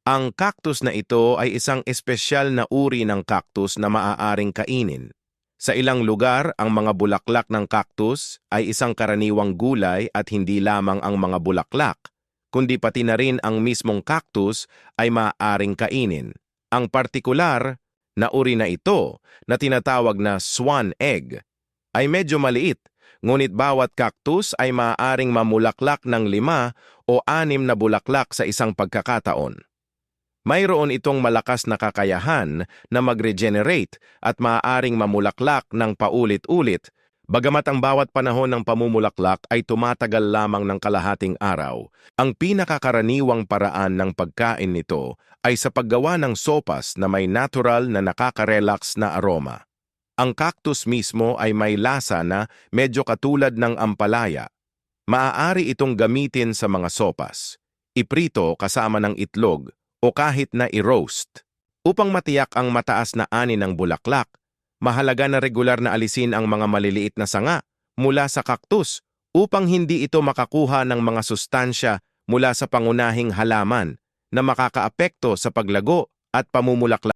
Ang cactus na ito ay isang espesyal na uri ng cactus na maaaring kainin. Sa ilang lugar, ang mga bulaklak ng cactus ay isang karaniwang gulay at hindi lamang ang mga bulaklak, kundi pati na rin ang mismong cactus ay maaaring kainin. Ang partikular na uri na ito, na tinatawag na swan egg, ay medyo maliit, ngunit bawat cactus ay maaaring mamulaklak ng 5 o 6 na bulaklak sa isang pagkakataon. Mayroon itong malakas na kakayahan na mag-regenerate at maaaring mamulaklak ng paulit-ulit, bagamat ang bawat panahon ng pamumulaklak ay tumatagal lamang ng kalahating araw. Ang pinakakaraniwang paraan ng pagkain nito ay sa paggawa ng sopas na may natural na nakaka-relax na aroma. Ang cactus mismo ay may lasa na medyo katulad ng ampalaya. Maaari itong gamitin sa mga sopas, iprito kasama ng itlog, o kahit na i-roast. Upang matiyak ang mataas na ani ng bulaklak, mahalaga na regular na alisin ang mga maliliit na sanga mula sa cactus upang hindi ito makakuha ng mga sustansya mula sa pangunahing halaman na makakaapekto sa paglago at pamumulaklak.